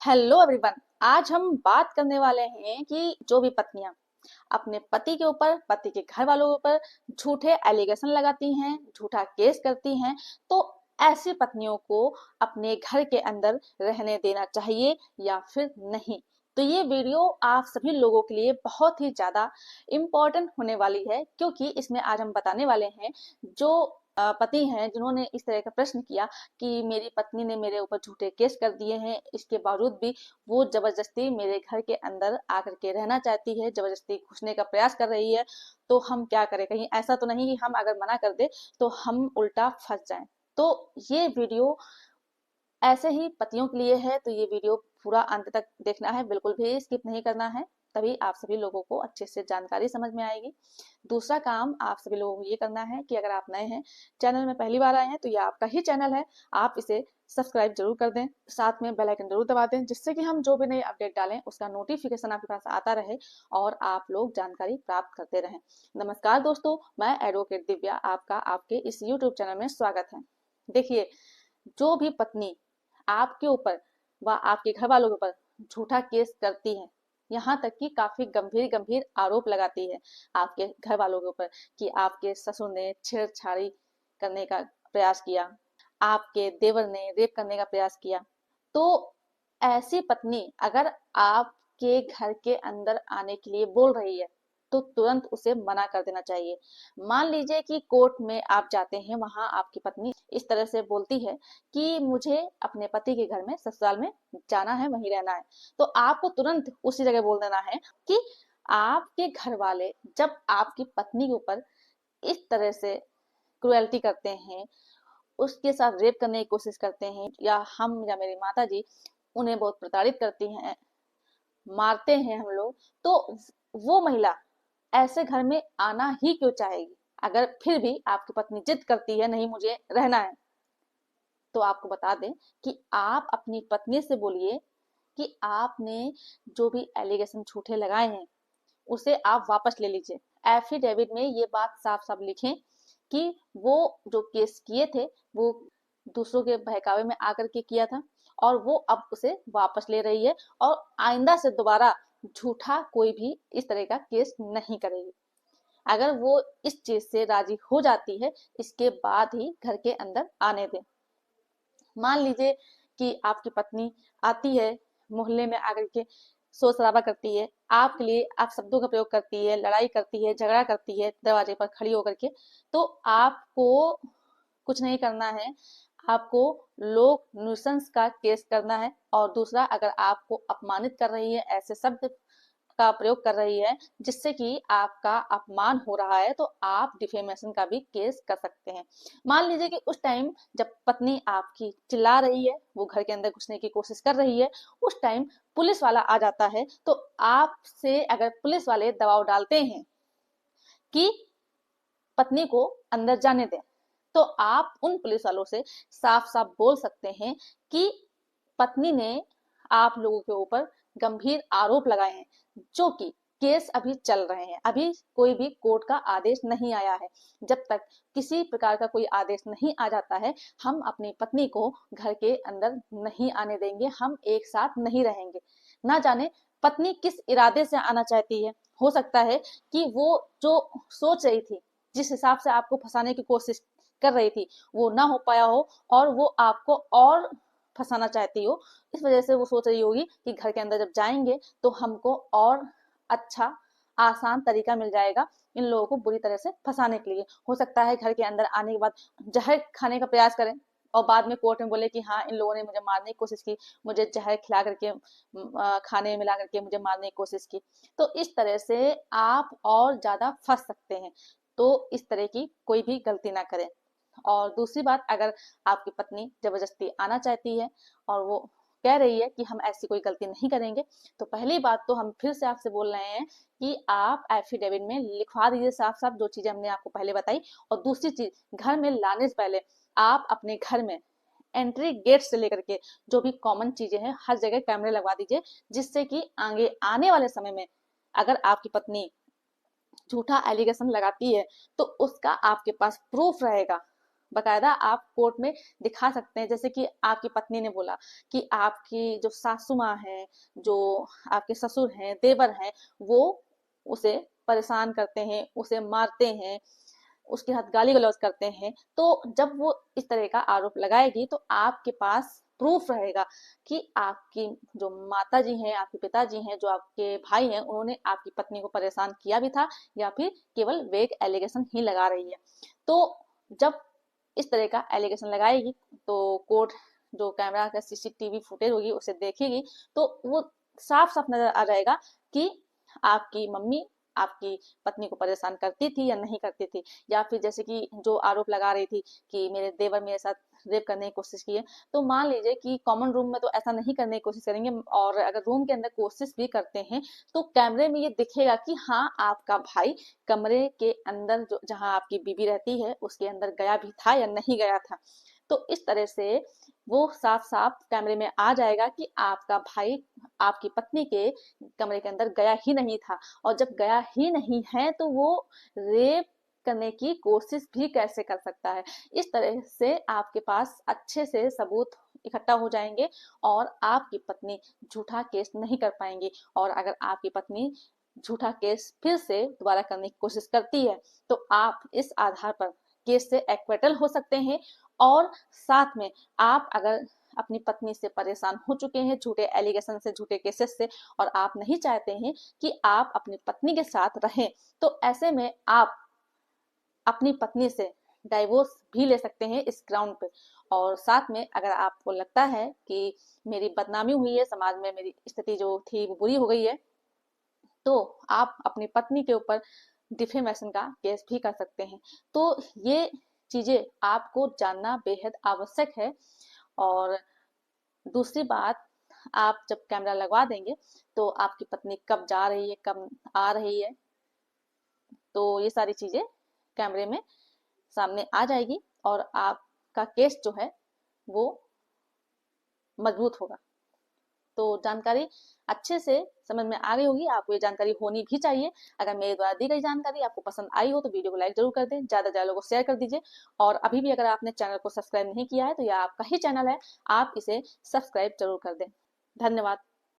Hello everyone. आज हम बात करने वाले हैं कि जो भी पत्नियां अपने पति के ऊपर, पति के घर वालों के ऊपर झूठे एलिगेशन लगाती हैं, झूठा केस करती हैं, तो ऐसी पत्नियों को अपने घर के अंदर रहने देना चाहिए या फिर नहीं। तो ये वीडियो आप सभी लोगों के लिए बहुत ही ज्यादा इम्पोर्टेंट होने वाली है, क्योंकि इसमें आज हम बताने वाले हैं जो पति हैं जिन्होंने इस तरह का प्रश्न किया कि मेरी पत्नी ने मेरे ऊपर झूठे केस कर दिए हैं, इसके बावजूद भी वो जबरदस्ती मेरे घर के अंदर आकर के रहना चाहती है, जबरदस्ती घुसने का प्रयास कर रही है। तो हम क्या करें? कहीं ऐसा तो नहीं कि हम अगर मना कर दे तो हम उल्टा फंस जाएं। तो ये वीडियो ऐसे ही पतियों के लिए है, तो ये वीडियो पूरा अंत तक देखना है, बिल्कुल भी स्किप नहीं करना है, तभी आप सभी लोगों को अच्छे से जानकारी समझ में आएगी। दूसरा काम आप सभी लोगों को ये करना है कि अगर आप नए हैं, चैनल में पहली बार आए हैं, तो ये आपका ही चैनल है, आप इसे सब्सक्राइब जरूर कर दें, साथ में बेल आइकन जरूर दबा दें, जिससे कि हम जो भी नए अपडेट डालें उसका नोटिफिकेशन आपके पास आता रहे और आप लोग जानकारी प्राप्त करते रहें। नमस्कार दोस्तों, मैं एडवोकेट दिव्या, आपका आपके इस यूट्यूब चैनल में स्वागत है। देखिए, जो भी पत्नी आपके ऊपर व आपके घर वालों के ऊपर झूठा केस करती है, यहाँ तक कि काफी गंभीर गंभीर आरोप लगाती है आपके घर वालों के ऊपर कि आपके ससुर ने छेड़छाड़ी करने का प्रयास किया, आपके देवर ने रेप करने का प्रयास किया, तो ऐसी पत्नी अगर आपके घर के अंदर आने के लिए बोल रही है तो तुरंत उसे मना कर देना चाहिए। मान लीजिए कि कोर्ट में आप जाते हैं, वहां आपकी पत्नी इस तरह से बोलती है कि मुझे अपने पति के घर में, ससुराल में जाना है, वहीं रहना है, तो आपको तुरंत उसी जगह बोल देना है कि आपके घर वाले जब आपकी पत्नी के ऊपर इस तरह से क्रुएल्टी करते हैं, उसके साथ रेप करने की कोशिश करते हैं, या हम या मेरी माता जी उन्हें बहुत प्रताड़ित करती हैं, मारते हैं हम लोग, तो वो महिला ऐसे घर में आना ही क्यों चाहेगी? अगर फिर भी आपकी पत्नी जिद करती है नहीं मुझे रहना है, तो आपको बता दें कि आप अपनी पत्नी से बोलिए कि आपने जो भी एलिगेशन झूठे लगाए हैं उसे आप वापस ले लीजिए। एफिडेविट में ये बात साफ साफ लिखें कि वो जो केस किए थे वो दूसरों के बहकावे में आकर के किया था, और वो अब उसे वापस ले रही है, और आइंदा से दोबारा झूठा कोई भी इस तरह का केस नहीं करेगी। अगर वो इस चीज से राजी हो जाती है, इसके बाद ही घर के अंदर आने दें। मान लीजिए कि आपकी पत्नी आती है, मोहल्ले में आकर के शोर शराबा करती है, आपके लिए आप शब्दों का प्रयोग करती है, लड़ाई करती है, झगड़ा करती है दरवाजे पर खड़ी होकर के, तो आपको कुछ नहीं करना है, आपको लोक न्यूसेंस का केस करना है। और दूसरा, अगर आपको अपमानित कर रही है, ऐसे शब्द का प्रयोग कर रही है जिससे कि आपका अपमान हो रहा है, तो आप डिफेमेशन का भी केस कर सकते हैं। मान लीजिए कि उस टाइम जब पत्नी आपकी चिल्ला रही है, वो घर के अंदर घुसने की कोशिश कर रही है, उस टाइम पुलिस वाला आ जाता है, तो आपसे अगर पुलिस वाले दबाव डालते हैं कि पत्नी को अंदर जाने दें, तो आप उन पुलिस वालों से साफ साफ बोल सकते हैं कि पत्नी ने आप लोगों के ऊपर गंभीर आरोप लगाए हैं, जो कि केस अभी चल रहे हैं, अभी कोई भी कोर्ट का आदेश नहीं आया है। जब तक किसी प्रकार का कोई आदेश नहीं आ जाता है, हम अपनी पत्नी को घर के अंदर नहीं आने देंगे, हम एक साथ नहीं रहेंगे। ना जाने पत्नी किस इरादे से आना चाहती है। हो सकता है कि वो जो सोच रही थी, जिस हिसाब से आपको फंसाने की कोशिश कर रही थी, वो ना हो पाया हो, और वो आपको और फंसाना चाहती हो। इस वजह से वो सोच रही होगी कि घर के अंदर जब जाएंगे तो हमको और अच्छा आसान तरीका मिल जाएगा इन लोगों को बुरी तरह से फंसाने के लिए। हो सकता है घर के अंदर आने के बाद जहर खाने का प्रयास करें और बाद में कोर्ट में बोले कि हाँ, इन लोगों ने मुझे मारने की कोशिश की, मुझे जहर खिला करके खाने में मिला करके मुझे मारने की कोशिश की। तो इस तरह से आप और ज्यादा फंस सकते हैं। तो इस तरह की कोई भी गलती ना करें। और दूसरी बात, अगर आपकी पत्नी जबरदस्ती आना चाहती है और वो कह रही है कि हम ऐसी कोई गलती नहीं करेंगे, तो पहली बात तो हम फिर से आपसे बोल रहे हैं कि आप एफिडेविट में लिखवा दीजिए साफ साफ जो चीजें हमने आपको पहले बताई। और दूसरी चीज, घर में लाने से पहले आप अपने घर में एंट्री गेट से लेकर के जो भी कॉमन चीजें हैं, हर जगह कैमरे लगवा दीजिए, जिससे कि आगे आने वाले समय में अगर आपकी पत्नी झूठा एलिगेशन लगाती है तो उसका आपके पास प्रूफ रहेगा। बकायदा आप कोर्ट में दिखा सकते हैं। जैसे कि आपकी पत्नी ने बोला कि आपकी जो सासू माँ है, जो आपके ससुर हैं, देवर हैं, वो उसे परेशान करते हैं, उसे मारते हैं, उसके साथ गाली गलौज करते हैं। तो जब वो इस तरह का आरोप लगाएगी तो आपके पास प्रूफ रहेगा कि आपकी जो माता जी हैं, आपके पिताजी हैं, जो आपके भाई हैं, उन्होंने आपकी पत्नी को परेशान किया भी था या फिर केवल वेग एलिगेशन ही लगा रही है। तो जब इस तरह का एलिगेशन लगाएगी तो कोर्ट जो कैमरा का सीसीटीवी फुटेज होगी उसे देखेगी, तो वो साफ साफ नजर आ जाएगा कि आपकी मम्मी आपकी पत्नी को परेशान करती थी या नहीं करती थी। या फिर जैसे कि जो आरोप लगा रही थी कि मेरे देवर मेरे साथ रेप करने की कोशिश की है, तो मान लीजिए कि कॉमन रूम में तो ऐसा नहीं करने की कोशिश करेंगे, और अगर रूम के अंदर कोशिश भी करते हैं तो कैमरे में ये दिखेगा कि हाँ, आपका भाई कमरे के अंदर जो जहां आपकी बीबी रहती है उसके अंदर गया भी था या नहीं गया था। तो इस तरह से वो साफ साफ कैमरे में आ जाएगा कि आपका भाई आपकी पत्नी के कमरे के अंदर गया ही नहीं था। और जब गया ही नहीं है तो वो रेप करने की कोशिश भी कैसे कर सकता है। इस तरह से आपके पास अच्छे से सबूत इकट्ठा हो जाएंगे और आपकी पत्नी झूठा केस नहीं कर पाएंगी। और अगर आपकी पत्नी झूठा केस फिर से दोबारा करने की कोशिश करती है तो आप इस आधार पर केस से एक्वेटल हो सकते हैं। और साथ में आप अगर अपनी पत्नी से परेशान हो चुके हैं झूठे एलिगेशन से, झूठे केसेस से, और आप नहीं चाहते हैं कि आप अपनी पत्नी के साथ रहें, तो ऐसे में आप अपनी पत्नी से डाइवोर्स भी ले सकते हैं इस ग्राउंड पे। और साथ में अगर आपको लगता है कि मेरी बदनामी हुई है, समाज में मेरी स्थिति जो थी वो बुरी हो गई है, तो आप अपनी पत्नी के ऊपर डिफेमेशन का केस भी कर सकते हैं। तो ये चीजें आपको जानना बेहद आवश्यक है। और दूसरी बात, आप जब कैमरा लगवा देंगे तो आपकी पत्नी कब जा रही है, कब आ रही है, तो ये सारी चीजें कैमरे में सामने आ जाएगी और आपका केस जो है वो मजबूत होगा। तो जानकारी अच्छे से समझ में आ गई होगी, आपको ये जानकारी होनी भी चाहिए। अगर मेरे द्वारा दी गई जानकारी आपको पसंद आई हो तो वीडियो को लाइक जरूर कर दें, ज्यादा से ज्यादा लोगों को शेयर कर दीजिए। और अभी भी अगर आपने चैनल को सब्सक्राइब नहीं किया है तो यह आपका ही चैनल है, आप इसे सब्सक्राइब जरूर कर दें। धन्यवाद।